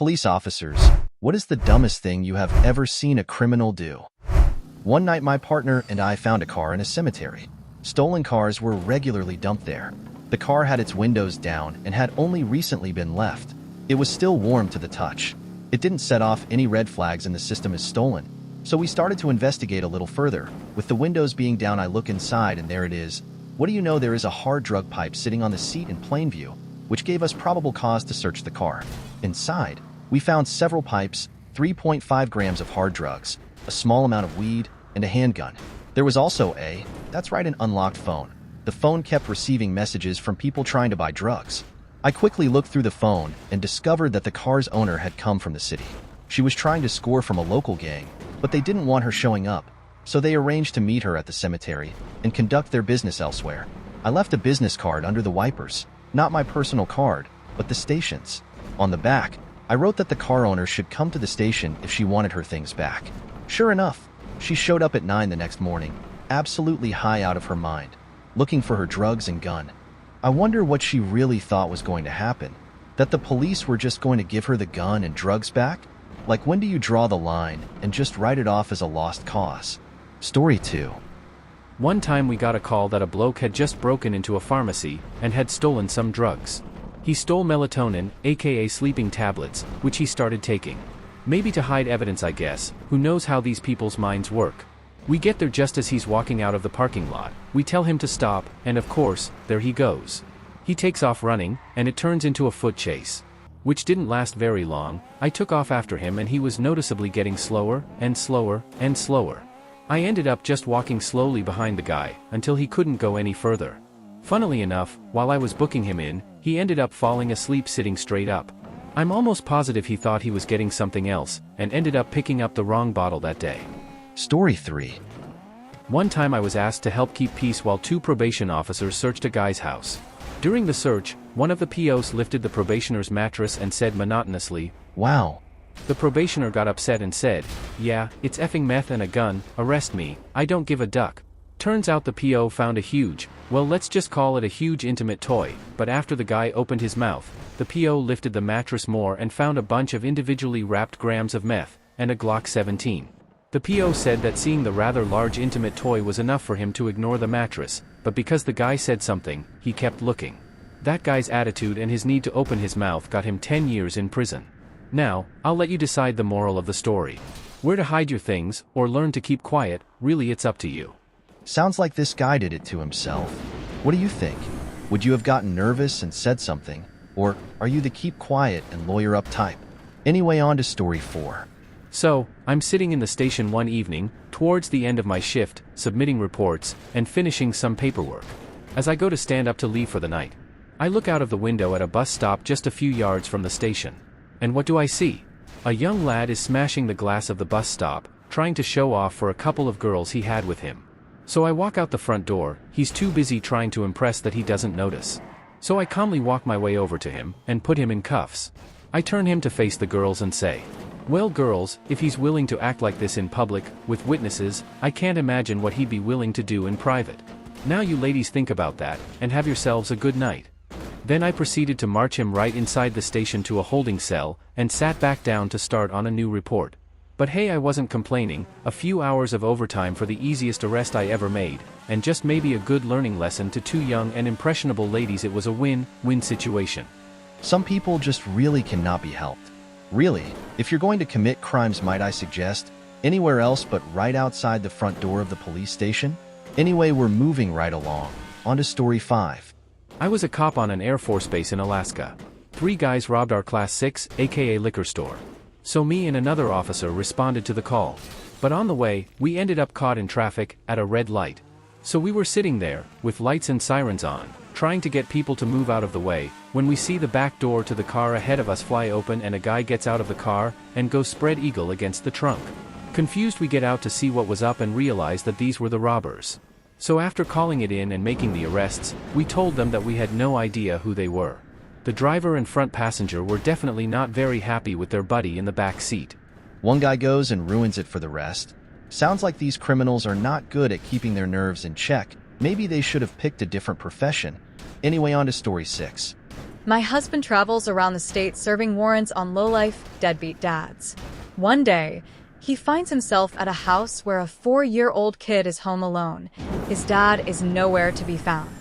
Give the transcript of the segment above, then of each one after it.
Police officers, what is the dumbest thing you have ever seen a criminal do? One night my partner and I found a car in a cemetery. Stolen cars were regularly dumped there. The car had its windows down and had only recently been left. It was still warm to the touch. It didn't set off any red flags in the system as stolen. So we started to investigate a little further. With the windows being down, I look inside and there it is. What do you know, there is a hard drug pipe sitting on the seat in plain view, which gave us probable cause to search the car. Inside, we found several pipes, 3.5 grams of hard drugs, a small amount of weed, and a handgun. There was also that's right, an unlocked phone. The phone kept receiving messages from people trying to buy drugs. I quickly looked through the phone and discovered that the car's owner had come from the city. She was trying to score from a local gang, but they didn't want her showing up, so they arranged to meet her at the cemetery and conduct their business elsewhere. I left a business card under the wipers, not my personal card, but the station's. On the back, I wrote that the car owner should come to the station if she wanted her things back. Sure enough, she showed up at 9 the next morning, absolutely high out of her mind, looking for her drugs and gun. I wonder what she really thought was going to happen, that the police were just going to give her the gun and drugs back? Like, when do you draw the line and just write it off as a lost cause? Story 2. One time we got a call that a bloke had just broken into a pharmacy and had stolen some drugs. He stole melatonin, aka sleeping tablets, which he started taking. Maybe to hide evidence, I guess. Who knows how these people's minds work. We get there just as he's walking out of the parking lot. We tell him to stop, and of course, there he goes. He takes off running, and it turns into a foot chase, which didn't last very long. I took off after him and he was noticeably getting slower, and slower, and slower. I ended up just walking slowly behind the guy, until he couldn't go any further. Funnily enough, while I was booking him in, he ended up falling asleep sitting straight up. I'm almost positive he thought he was getting something else, and ended up picking up the wrong bottle that day. Story 3. One time I was asked to help keep peace while 2 probation officers searched a guy's house. During the search, one of the POs lifted the probationer's mattress and said monotonously, "Wow." The probationer got upset and said, "Yeah, it's effing meth and a gun, arrest me, I don't give a duck." Turns out the PO found a huge, well, let's just call it a huge intimate toy, but after the guy opened his mouth, the PO lifted the mattress more and found a bunch of individually wrapped grams of meth, and a Glock 17. The PO said that seeing the rather large intimate toy was enough for him to ignore the mattress, but because the guy said something, he kept looking. That guy's attitude and his need to open his mouth got him 10 years in prison. Now, I'll let you decide the moral of the story. Where to hide your things, or learn to keep quiet, really it's up to you. Sounds like this guy did it to himself. What do you think? Would you have gotten nervous and said something? Or are you the keep quiet and lawyer up type? Anyway, on to story 4. So, I'm sitting in the station one evening, towards the end of my shift, submitting reports, and finishing some paperwork. As I go to stand up to leave for the night, I look out of the window at a bus stop just a few yards from the station. And what do I see? A young lad is smashing the glass of the bus stop, trying to show off for a couple of girls he had with him. So I walk out the front door. He's too busy trying to impress that he doesn't notice. So I calmly walk my way over to him, and put him in cuffs. I turn him to face the girls and say, "Well, girls, if he's willing to act like this in public, with witnesses, I can't imagine what he'd be willing to do in private. Now you ladies think about that, and have yourselves a good night." Then I proceeded to march him right inside the station to a holding cell, and sat back down to start on a new report. But hey, I wasn't complaining. A few hours of overtime for the easiest arrest I ever made, and just maybe a good learning lesson to 2 young and impressionable ladies. It was a win-win situation. Some people just really cannot be helped. Really, if you're going to commit crimes, might I suggest, anywhere else but right outside the front door of the police station? Anyway, we're moving right along. On to story 5. I was a cop on an Air Force base in Alaska. 3 guys robbed our Class 6, aka liquor store. So me and another officer responded to the call. But on the way, we ended up caught in traffic, at a red light. So we were sitting there, with lights and sirens on, trying to get people to move out of the way, when we see the back door to the car ahead of us fly open and a guy gets out of the car, and goes spread eagle against the trunk. Confused, we get out to see what was up and realize that these were the robbers. So after calling it in and making the arrests, we told them that we had no idea who they were. The driver and front passenger were definitely not very happy with their buddy in the back seat. One guy goes and ruins it for the rest. Sounds like these criminals are not good at keeping their nerves in check. Maybe they should have picked a different profession. Anyway, on to story 6. My husband travels around the state serving warrants on low-life, deadbeat dads. One day, he finds himself at a house where a 4-year-old kid is home alone. His dad is nowhere to be found.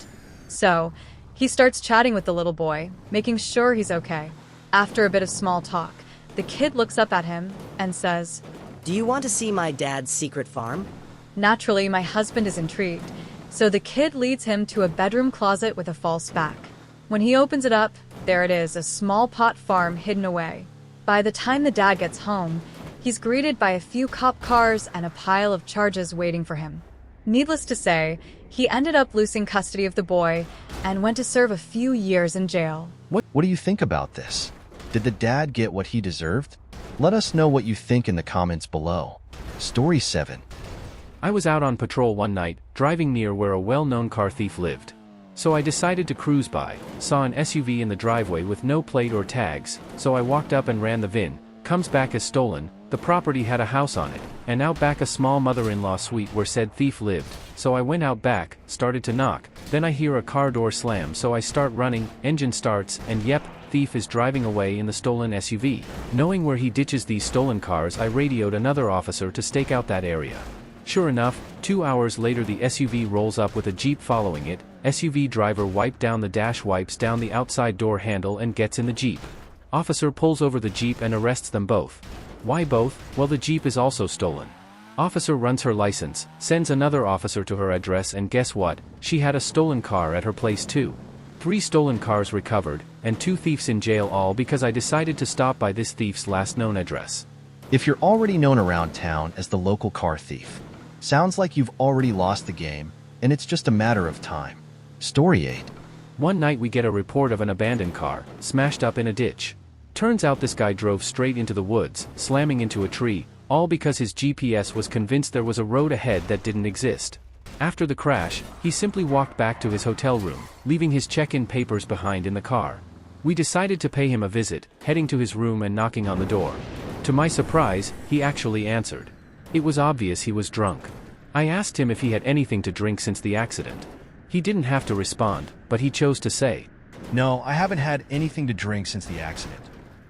So, he starts chatting with the little boy, making sure he's okay. After a bit of small talk, the kid looks up at him and says, "Do you want to see my dad's secret farm?" Naturally, my husband is intrigued, so the kid leads him to a bedroom closet with a false back. When he opens it up, there it is, a small pot farm hidden away. By the time the dad gets home, he's greeted by a few cop cars and a pile of charges waiting for him. Needless to say, he ended up losing custody of the boy and went to serve a few years in jail. What do you think about this? Did the dad get what he deserved? Let us know what you think in the comments below. Story 7. I was out on patrol one night, driving near where a well-known car thief lived. So I decided to cruise by, saw an SUV in the driveway with no plate or tags, so I walked up and ran the VIN, comes back as stolen. The property had a house on it, and out back a small mother-in-law suite where said thief lived, so I went out back, started to knock, then I hear a car door slam, so I start running, engine starts, and yep, thief is driving away in the stolen SUV. Knowing where he ditches these stolen cars, I radioed another officer to stake out that area. Sure enough, 2 hours later the SUV rolls up with a Jeep following it. SUV driver wiped down the dash, wipes down the outside door handle and gets in the Jeep. Officer pulls over the Jeep and arrests them both. Why both? Well, the Jeep is also stolen. Officer runs her license, sends another officer to her address, and guess what? She had a stolen car at her place too. 3 stolen cars recovered, and 2 thieves in jail, all because I decided to stop by this thief's last known address. If you're already known around town as the local car thief, sounds like you've already lost the game, and it's just a matter of time. Story 8. One night we get a report of an abandoned car, smashed up in a ditch. Turns out this guy drove straight into the woods, slamming into a tree, all because his GPS was convinced there was a road ahead that didn't exist. After the crash, he simply walked back to his hotel room, leaving his check-in papers behind in the car. We decided to pay him a visit, heading to his room and knocking on the door. To my surprise, he actually answered. It was obvious he was drunk. I asked him if he had anything to drink since the accident. He didn't have to respond, but he chose to say, "No, I haven't had anything to drink since the accident."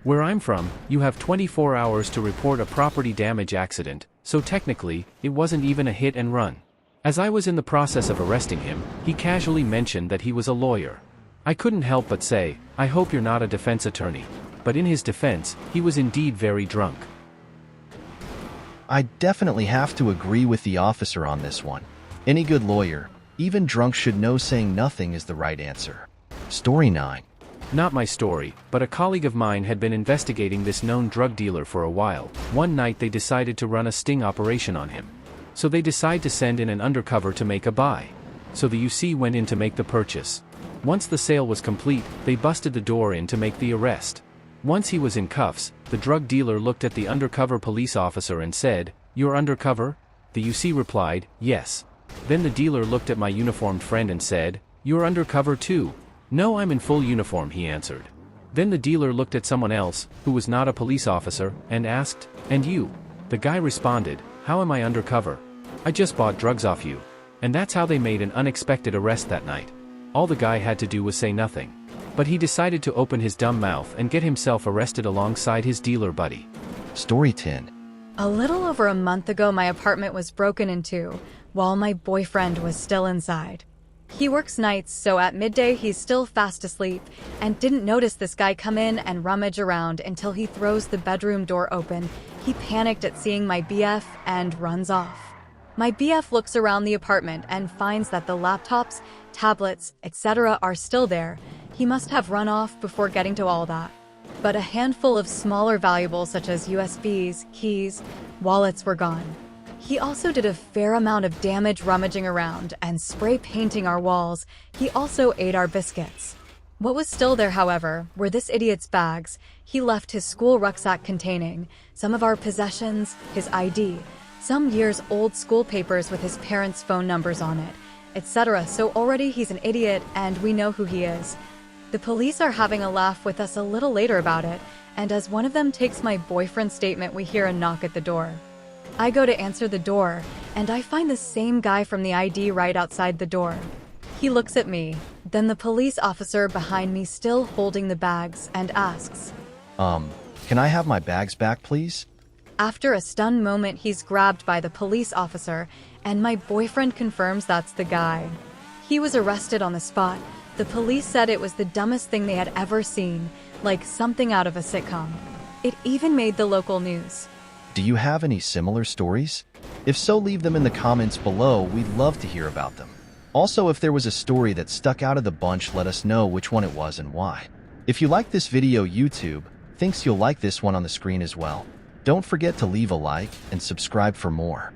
"Where I'm from, you have 24 hours to report a property damage accident, so technically, it wasn't even a hit and run." As I was in the process of arresting him, he casually mentioned that he was a lawyer. I couldn't help but say, "I hope you're not a defense attorney." But in his defense, he was indeed very drunk. I definitely have to agree with the officer on this one. Any good lawyer, even drunk, should know saying nothing is the right answer. Story 9. Not my story, but a colleague of mine had been investigating this known drug dealer for a while. One night they decided to run a sting operation on him. So they decide to send in an undercover to make a buy. So the UC went in to make the purchase. Once the sale was complete, they busted the door in to make the arrest. Once he was in cuffs, the drug dealer looked at the undercover police officer and said, "You're undercover?" The UC replied, "Yes." Then the dealer looked at my uniformed friend and said, "You're undercover too?" "No, I'm in full uniform," he answered. Then the dealer looked at someone else, who was not a police officer, and asked, "And you?" The guy responded, "How am I undercover? I just bought drugs off you." And that's how they made an unexpected arrest that night. All the guy had to do was say nothing. But he decided to open his dumb mouth and get himself arrested alongside his dealer buddy. Story 10. A little over a month ago, my apartment was broken into while my boyfriend was still inside. He works nights, so at midday he's still fast asleep and didn't notice this guy come in and rummage around until he throws the bedroom door open. He panicked at seeing my BF and runs off. My BF looks around the apartment and finds that the laptops, tablets, etc. are still there. He must have run off before getting to all that. But a handful of smaller valuables such as USBs, keys, wallets were gone. He also did a fair amount of damage rummaging around and spray painting our walls. He also ate our biscuits. What was still there, however, were this idiot's bags. He left his school rucksack containing some of our possessions, his ID, some years old school papers with his parents' phone numbers on it, etc. So already he's an idiot and we know who he is. The police are having a laugh with us a little later about it, and as one of them takes my boyfriend's statement, we hear a knock at the door. I go to answer the door, and I find the same guy from the ID right outside the door. He looks at me, Then the police officer behind me still holding the bags and asks. Can I have my bags back, please? After a stunned moment, he's grabbed by the police officer, and my boyfriend confirms that's the guy. He was arrested on the spot. The police said it was the dumbest thing they had ever seen, like something out of a sitcom. It even made the local news. Do you have any similar stories? If so, leave them in the comments below. We'd love to hear about them. Also, if there was a story that stuck out of the bunch, let us know which one it was and why. If you like this video, YouTube thinks you'll like this one on the screen as well. Don't forget to leave a like and subscribe for more.